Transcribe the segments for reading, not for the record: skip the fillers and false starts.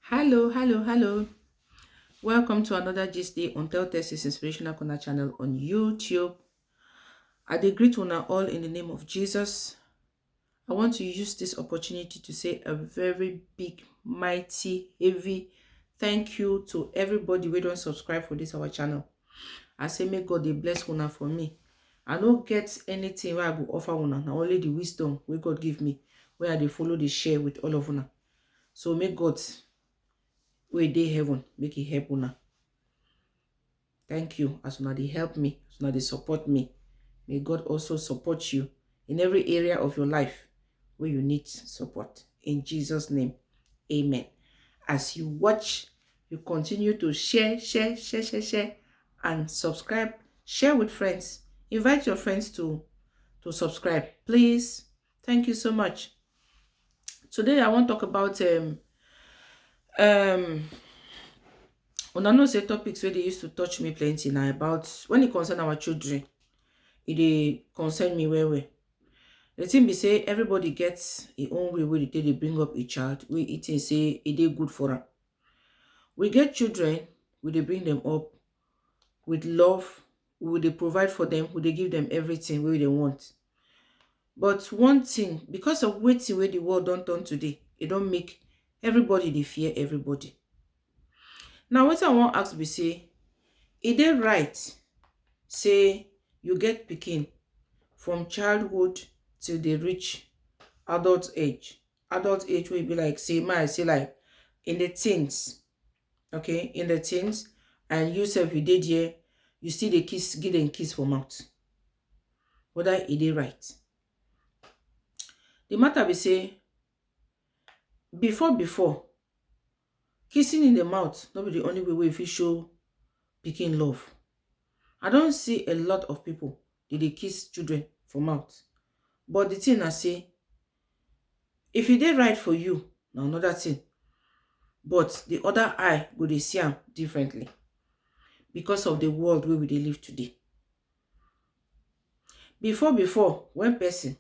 Hello, hello, hello. Welcome to another Gist Day on Tell Texas Inspirational Corner channel on YouTube. I dey greet una all in the name of Jesus. I want to use this opportunity to say a very big, mighty, heavy thank you to everybody wey don subscribe for this our channel. I say may God dey bless una for me. I no get anything wey I go offer una, na only the wisdom wey God give me, wey I dey follow dey share with all of una. So may God wey dey heaven make e help una. Thank you as una dey help me, as una dey support me. May God also support you in every area of your life where you need support. In Jesus' name, amen. As you watch, you continue to share, and subscribe. Share with friends. Invite your friends to subscribe. Please. Thank you so much. Today, I want to talk about um una know say topics where they used to touch me plenty now about when it concern our children. It concern me well. The thing be say everybody gets a own way they bring up a child. We it is say it is good for them. We get children, we they bring them up with love, we they provide for them, we they give them everything where they want. But one thing, because of waiting where the world don't turn today, it don't make everybody they fear everybody. Now what I want ask be say, is it right say you get pikin from childhood till they reach adult age? Adult age will be like say like in the teens, okay, in the teens, and you self you did here, you see the kiss, give them kiss for mouth. Whether it is right. The matter be say before kissing in the mouth not be the only way if you show pikin love. I don't see a lot of people they kiss children for mouth. But the thing I say, if it did right for you, now another thing. But the other eye go they see them differently because of the world where we they live today. Before, when person,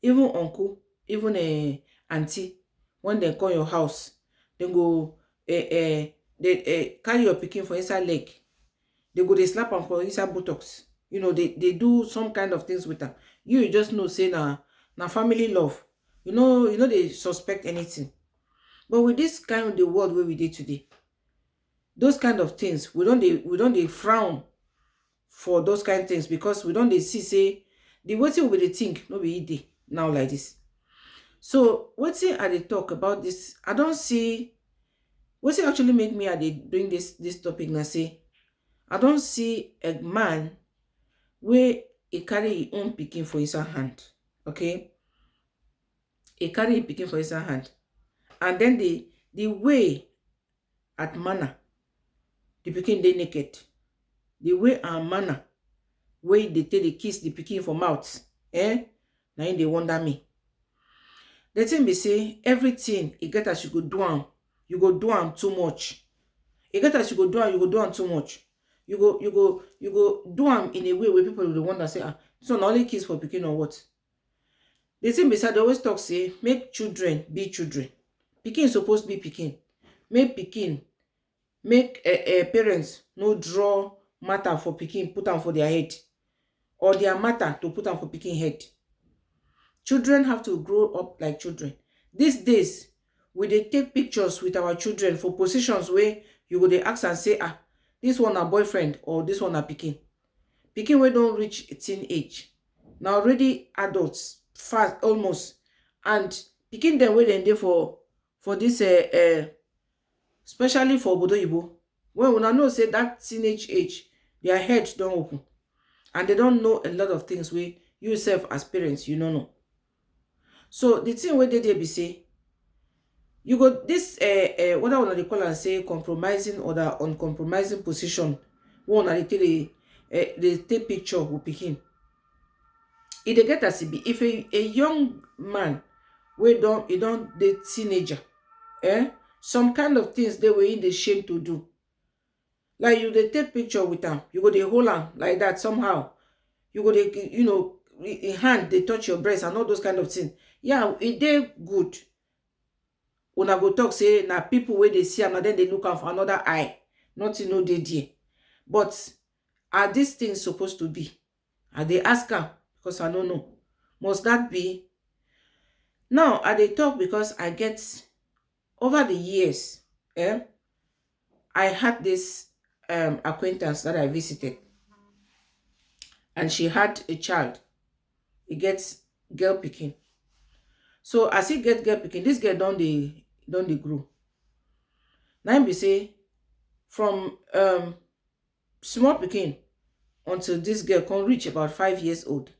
even uncle, even a auntie, when they call your house, they go they carry your pikin for inside leg. They go they slap am for inside buttocks. You know, they do some kind of things with them. You just know say na family love. You know they suspect anything. But with this kind of the world where we did today, those kind of things we don't they frown for those kind of things because we don't they see say the waiting will they think no be day now like this. So waiting I they talk about this, I don't see what's it actually make me I they bring this topic now say I don't see a man where he carry his own picking for his hand. Okay? He carry his picking for his hand. And then the way at manner, the picking they naked. The way and manner, way they take the kiss the picking for mouth. Now they wonder me. The thing be say everything you get as you go do you go do too much. You get as you go do too much. You go do them in a way where people will wonder say, so not only kiss for picking or what? The thing beside they always talk say make children be children. Pikin supposed to be pikin. Make pikin, make parents no draw matter for pikin, put them for their head. Or their matter to put them for pikin head. Children have to grow up like children. These days, we they take pictures with our children for positions where you go they ask and say, this one a boyfriend or this one a pikin. Pikin we don't reach a teen age. Now already adults, fast almost. And pikin them where they for this especially for Obodo Ibo. When we know say that teenage age, their head don't open. And they don't know a lot of things where you self as parents, you don't know. So the thing where they be say, you got this what I want to call and say compromising or the uncompromising position. One they take picture with pikin. If they get as it be, if a young man we don't the teenager, some kind of things they were in the shame to do. Like you they take picture with them, you go they hold on like that somehow. You go they in hand they touch your breast and all those kind of things. Yeah, it they good. una go talk say na people wey dey see am, and then they look am for another eye. Nothing no dey there. But are these things supposed to be? I dey ask am because I don't know. Must that be? Now I dey talk because I get, over the years, I had this acquaintance that I visited, and she had a child. He gets girl pikin. So as he get girl pikin, this girl don dey grow. Now be say from small pikin until this girl can reach about 5 years old.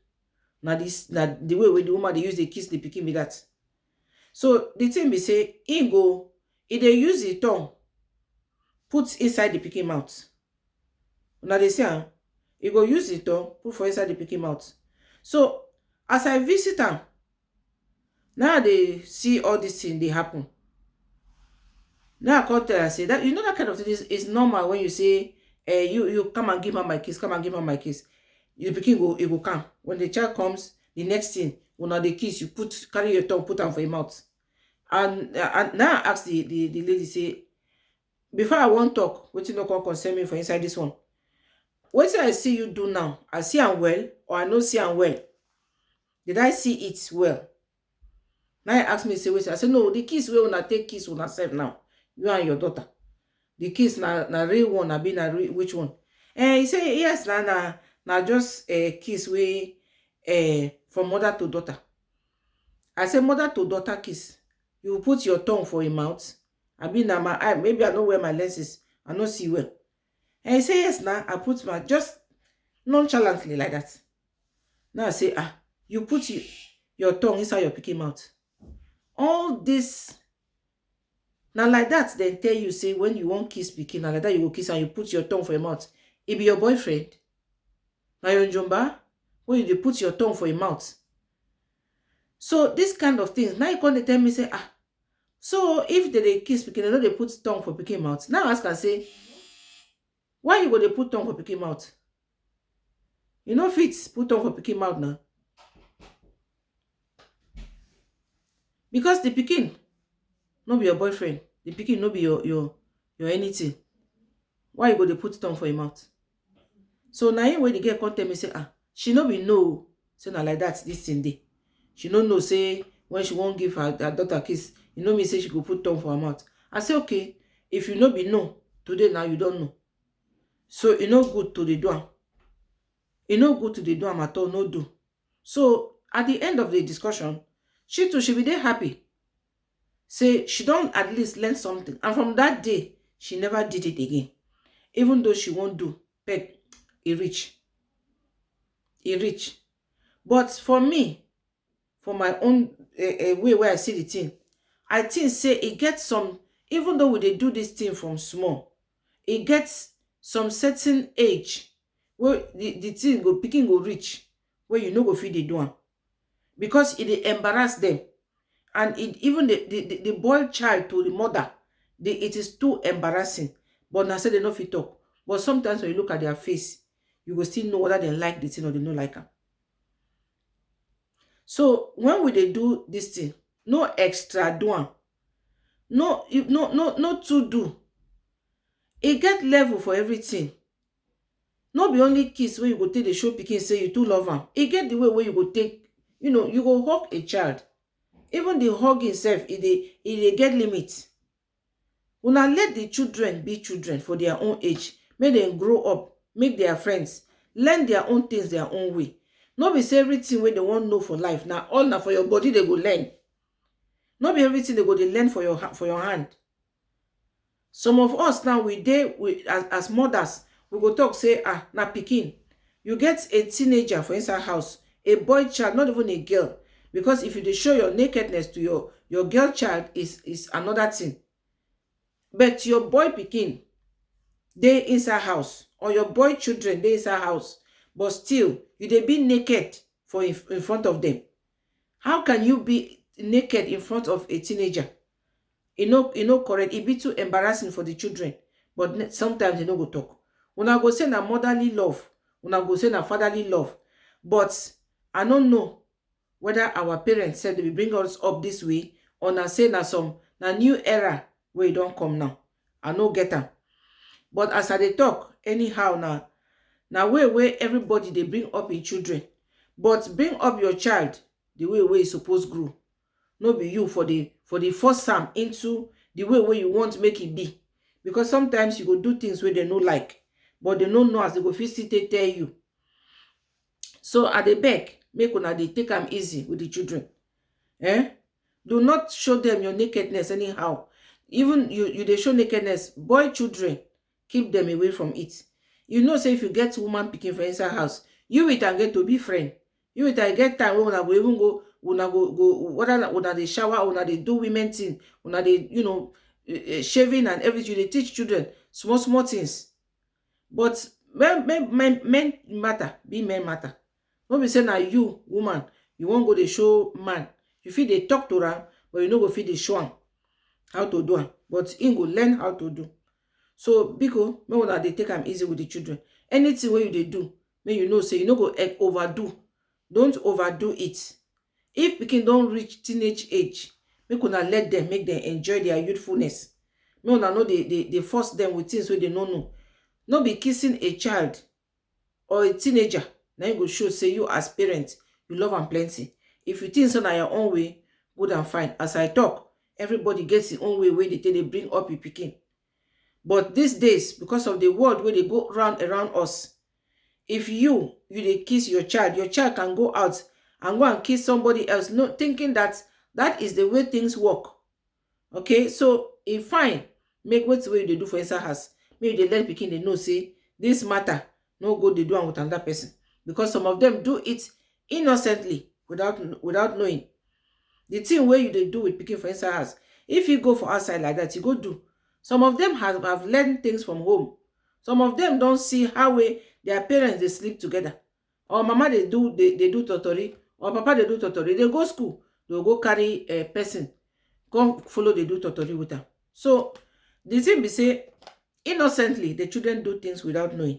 Now this na the way the woman they use dey kiss the pikin be that. So the thing be say he dey use the tongue put inside the pikin mouth. Now they say he go use the tongue put for inside the pikin mouth. So as I visit am, now they see all these things they happen. Now I come tell her, say that you know that kind of thing is normal when you say you come and give her my kiss, come and give her my kiss. The pikin go come. When the child comes, the next thing, when they kiss, you carry your tongue, put them for your mouth. And now I ask the lady, say, before I won't talk, what you no come concern me for inside this one. What I see you do now, I see am well, or I no see am well. Did I see it well? Now I ask me, say, wait, I say, no, the kiss wey una take kiss una self now, you and your daughter. The kiss na real one, I be na real, which one? He say, yes, na just a kiss wey from mother to daughter. I say, mother to daughter kiss. You put your tongue for your mouth. I be na my eye. Maybe I don't wear my lenses. I don't see well. And he say, yes, now I put my, just nonchalantly like that. Now I say, you put your tongue inside your picky mouth. All this, now like that, they tell you, say, when you won't kiss pikin, now like that you go kiss and you put your tongue for your mouth. It be your boyfriend. Now your njomba, when you put your tongue for your mouth. So this kind of things, now you come tell me, say, so if they kiss pikin, they know they put tongue for pikin mouth. Now I ask and say, why you go they put tongue for pikin mouth? You know fit put tongue for pikin mouth now. Because the pikin no be your boyfriend. The pikin no be your anything. Why you go they put tongue for your mouth? So now when the girl come tell me, say, she no be no. Say na like that this thing dey. She no know, say, when she won't give her daughter kiss, you know me, say she go put tongue for her mouth. I say, okay, if you no be no, today now you don't know. So it no good to the do am. It no good to the do am at all, no do. So at the end of the discussion, she too, she be there happy. Say she don't at least learn something. And from that day, she never did it again. Even though she won't do, but it reach. It reach. But for me, for my own way where I see the thing, I think say it gets some, even though they do this thing from small, it gets some certain age where the thing go picking go reach, where you know go feed the do, because it embarrass them. And it even the boy child to the mother, it is too embarrassing. But now say they no fit talk. But sometimes when you look at their face, you will still know whether they like the thing or they don't like them. So when they do this thing, no extra do, no to do. It get level for everything. No be only kiss where you go take the show pikin say you too love am. It get the way where you go take, you go hug a child. Even the hug itself, it get limit. Una let the children be children for their own age. Make them grow up, make their friends, learn their own things their own way. Not be say everything where they want know for life. Now all now for your body they go learn. Not be everything they go they learn for your hand. Some of us now as mothers, we go talk say, na pikin. You get a teenager for inside house, a boy child, not even a girl. Because if you dey show your nakedness to your girl child is another thing. But your boy pikin, they inside house, or your boy children, they inside house, but still you dey be naked in front of them. How can you be naked in front of a teenager? You know correct. It be too embarrassing for the children. But sometimes they no go talk. Una go say na motherly love, una go say na fatherly love. But I don't know whether our parents said they will bring us up this way, or na say na some na new era wey don come now. I no get am. But as I dey talk anyhow na way wey everybody dey bring up im children. But bring up your child the way wey e suppose grow. No be you for the force am into the way wey you want make e be. Because sometimes you go do things wey dem no like, but dem no know as dem go fit still take tell you. So I dey beg make una dey take am easy with the children. Do not show them your nakedness anyhow. Even you dey show nakedness, boy children, keep them away from it. You know say if you get woman pikin for inside house, you with am get to be friend. You with am get time wey una go even go, una go whether una dey shower, una dey do women thing, una dey shaving and everything. You dey teach children small small things. But men matter be men matter. No be say na you woman you wan go dey show man. You fit dey talk to am, but you no go fit dey show am how to do am. But him go learn how to do. So biko, make una dey take am easy with the children. Anything wey you dey do, make you know say you no go overdo. Don't overdo it. If pikin don reach teenage age, make una let them, make them enjoy their youthfulness. Make una no dey force them with things wey they no know. No be kissing a child or a teenager na you go show say you as parent you love am plenty. If you think so na your own way, good and fine. As I talk, everybody gets his own way wey they take dey bring up a pikin. But these days, because of the world where they go round around us, if you dey kiss your child can go out and go and kiss somebody else, no, thinking that is the way things work. Okay, so if fine, make wetin wey you dey do for inside house, make you dey let pikin dey know say this matter no go dey do am with another person. Because some of them do it innocently without knowing. The thing wey you dey do with pikin for inside house, if you go for outside like that, you go do. Some of them have learned things from home. Some of them don't see how their parents they sleep together. Or mama they do totori, or papa they do totori. They go school, they go carry a person, come follow they do totori with them. So the thing be say innocently the children do things without knowing.